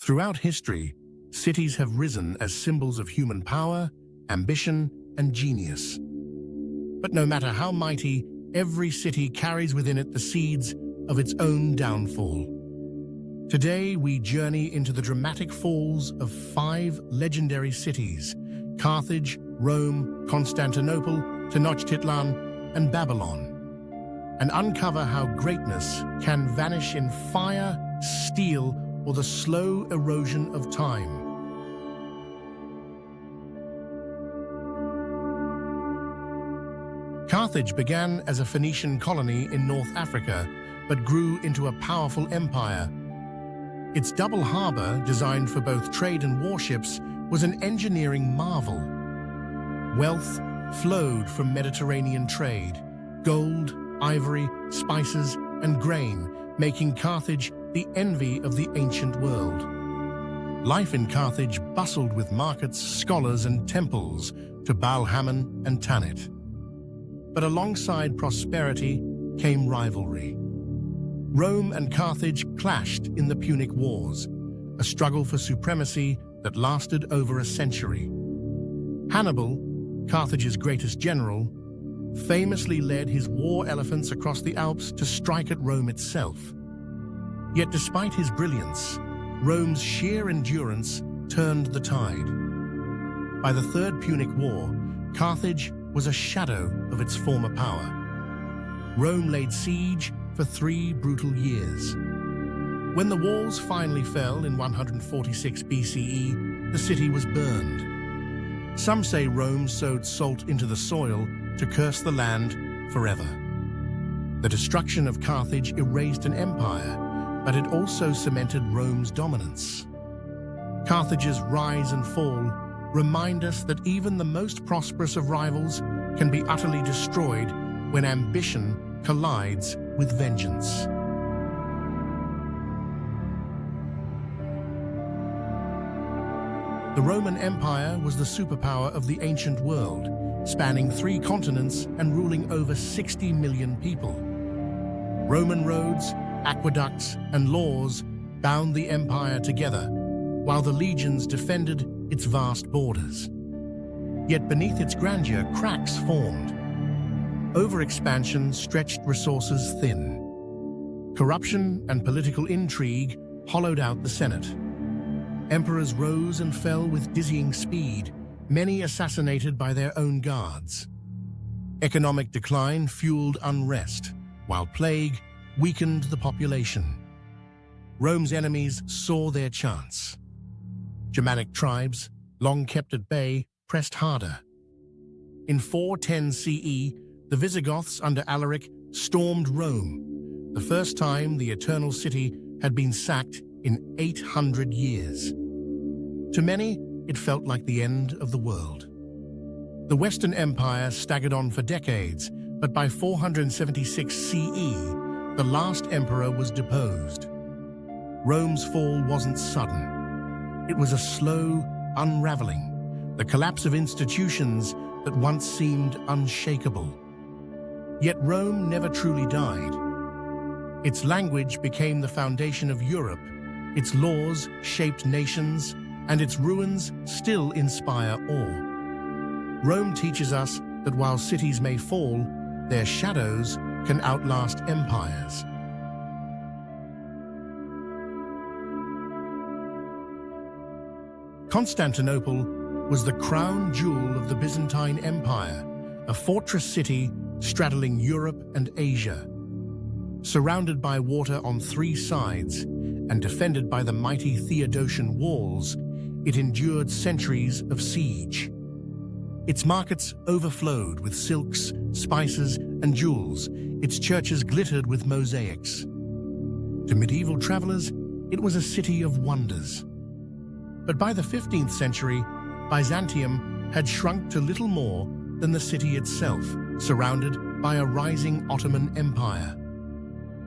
Throughout history, cities have risen as symbols of human power, ambition, and genius. But no matter how mighty, every city carries within it the seeds of its own downfall. Today, we journey into the dramatic falls of 5 legendary cities: Carthage, Rome, Constantinople, Tenochtitlán, and Babylon, and uncover how greatness can vanish in fire, steel, or the slow erosion of time. Carthage began as a Phoenician colony in North Africa, but grew into a powerful empire. Its double harbor, designed for both trade and warships, was an engineering marvel. Wealth flowed from Mediterranean trade: gold, ivory, spices, and grain, making Carthage the envy of the ancient world. Life in Carthage bustled with markets, scholars, and temples to Baal-Hamon and Tanit. But alongside prosperity came rivalry. Rome and Carthage clashed in the Punic Wars, a struggle for supremacy that lasted over a century. Hannibal, Carthage's greatest general, famously led his war elephants across the Alps to strike at Rome itself. Yet despite his brilliance, Rome's sheer endurance turned the tide. By the Third Punic War, Carthage was a shadow of its former power. Rome laid siege for 3 brutal years. When the walls finally fell in 146 BCE, the city was burned. Some say Rome sowed salt into the soil to curse the land forever. The destruction of Carthage erased an empire, but it also cemented Rome's dominance. Carthage's rise and fall remind us that even the most prosperous of rivals can be utterly destroyed when ambition collides with vengeance. The Roman Empire was the superpower of the ancient world, spanning 3 continents and ruling over 60 million people. Roman roads, aqueducts, and laws bound the empire together, while the legions defended its vast borders. Yet beneath its grandeur, cracks formed. Overexpansion stretched resources thin. Corruption and political intrigue hollowed out the Senate. Emperors rose and fell with dizzying speed, many assassinated by their own guards. Economic decline fueled unrest, while plague weakened the population. Rome's enemies saw their chance. Germanic tribes, long kept at bay, pressed harder. In 410 CE, the Visigoths under Alaric stormed Rome, the first time the Eternal City had been sacked in 800 years. To many, it felt like the end of the world. The Western Empire staggered on for decades, but by 476 CE, the last emperor was deposed. Rome's fall wasn't sudden. It was a slow unraveling, the collapse of institutions that once seemed unshakable. Yet Rome never truly died. Its language became the foundation of Europe, its laws shaped nations, and its ruins still inspire awe. Rome teaches us that while cities may fall, their shadows can outlast empires. Constantinople was the crown jewel of the Byzantine Empire, a fortress city straddling Europe and Asia. Surrounded by water on 3 sides and defended by the mighty Theodosian walls, it endured centuries of siege. Its markets overflowed with silks, spices, and jewels. Its churches glittered with mosaics. To medieval travelers, it was a city of wonders. But by the 15th century, Byzantium had shrunk to little more than the city itself, surrounded by a rising Ottoman Empire.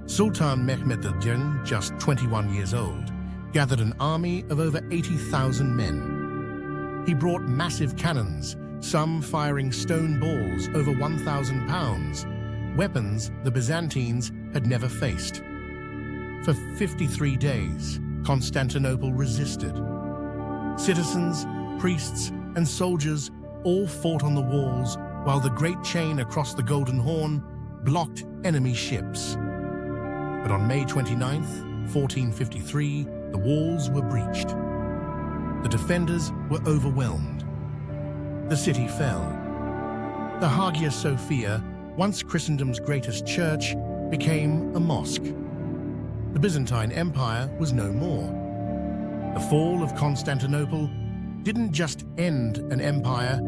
Sultan Mehmed II, just 21 years old, gathered an army of over 80,000 men. He brought massive cannons, some firing stone balls over 1,000 pounds, weapons the Byzantines had never faced. For 53 days, Constantinople resisted. Citizens, priests, and soldiers all fought on the walls, while the Great Chain across the Golden Horn blocked enemy ships. But on May 29th, 1453, the walls were breached. The defenders were overwhelmed. The city fell. The Hagia Sophia, once Christendom's greatest church, became a mosque. The Byzantine Empire was no more. The fall of Constantinople didn't just end an empire,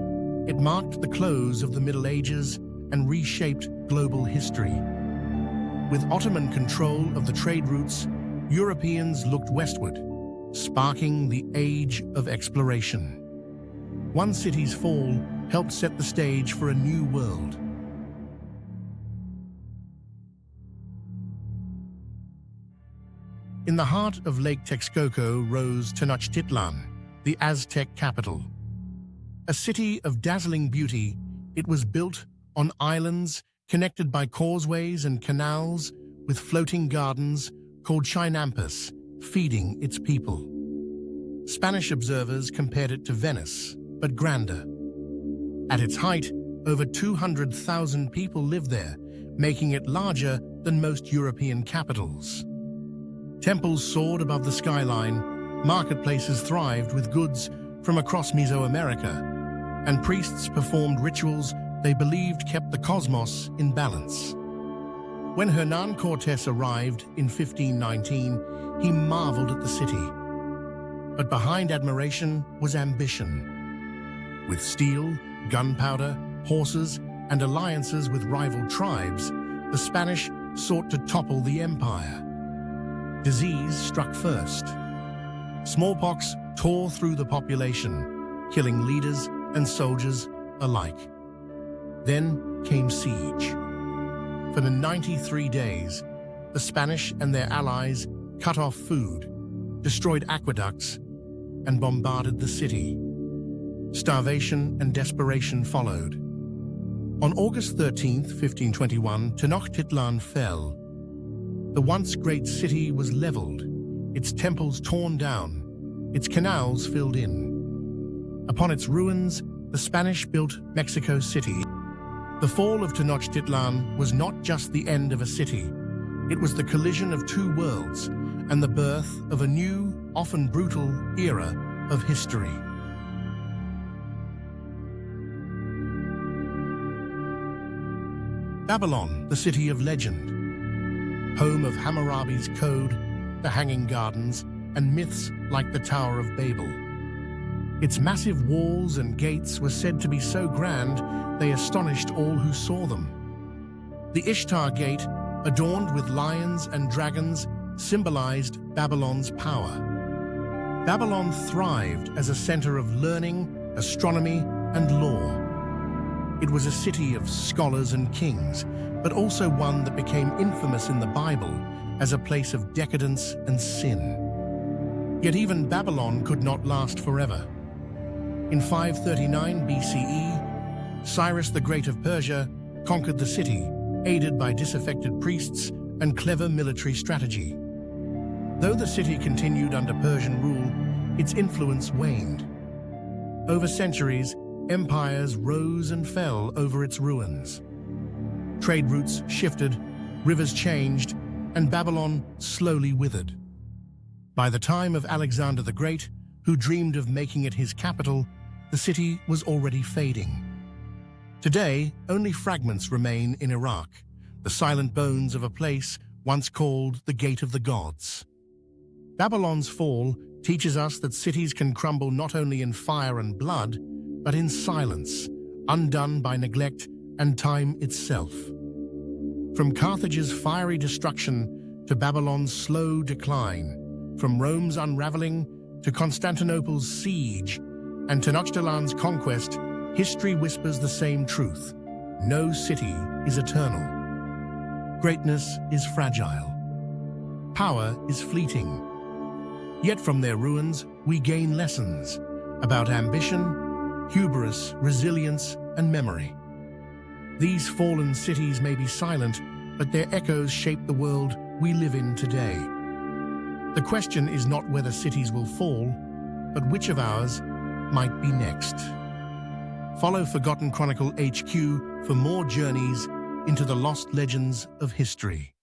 it marked the close of the Middle Ages and reshaped global history. With Ottoman control of the trade routes, Europeans looked westward, sparking the age of exploration. One city's fall helped set the stage for a new world. In the heart of Lake Texcoco rose Tenochtitlán, the Aztec capital. A city of dazzling beauty, it was built on islands connected by causeways and canals with floating gardens called chinampas, feeding its people. Spanish observers compared it to Venice, but grander. At its height, over 200,000 people lived there, making it larger than most European capitals. Temples soared above the skyline, marketplaces thrived with goods from across Mesoamerica, and priests performed rituals they believed kept the cosmos in balance. When Hernán Cortés arrived in 1519, he marveled at the city. But behind admiration was ambition. With steel, gunpowder, horses, and alliances with rival tribes, the Spanish sought to topple the empire. Disease struck first. Smallpox tore through the population, killing leaders and soldiers alike. Then came siege. For the 93 days, the Spanish and their allies cut off food, destroyed aqueducts, and bombarded the city. Starvation and desperation followed. On August 13, 1521, Tenochtitlán fell. The once great city was leveled, its temples torn down, its canals filled in. Upon its ruins, the Spanish built Mexico City. The fall of Tenochtitlán was not just the end of a city. It was the collision of two worlds and the birth of a new, often brutal, era of history. Babylon, the city of legend. Home of Hammurabi's Code, the Hanging Gardens, and myths like the Tower of Babel. Its massive walls and gates were said to be so grand they astonished all who saw them. The Ishtar Gate, adorned with lions and dragons, symbolized Babylon's power. Babylon thrived as a center of learning, astronomy, and law. It was a city of scholars and kings, but also one that became infamous in the Bible as a place of decadence and sin. Yet even Babylon could not last forever. In 539 BCE, Cyrus the Great of Persia conquered the city, aided by disaffected priests and clever military strategy. Though the city continued under Persian rule, its influence waned. Over centuries, empires rose and fell over its ruins. Trade routes shifted, rivers changed, and Babylon slowly withered. By the time of Alexander the Great, who dreamed of making it his capital, the city was already fading. Today, only fragments remain in Iraq, the silent bones of a place once called the Gate of the Gods. Babylon's fall teaches us that cities can crumble not only in fire and blood, but in silence, undone by neglect and time itself. From Carthage's fiery destruction to Babylon's slow decline, from Rome's unraveling to Constantinople's siege and Tenochtitlán's conquest, history whispers the same truth. No city is eternal. Greatness is fragile. Power is fleeting. Yet from their ruins, we gain lessons about ambition, hubris, resilience, and memory. These fallen cities may be silent, but their echoes shape the world we live in today. The question is not whether cities will fall, but which of ours might be next. Follow Forgotten Chronicle HQ for more journeys into the lost legends of history.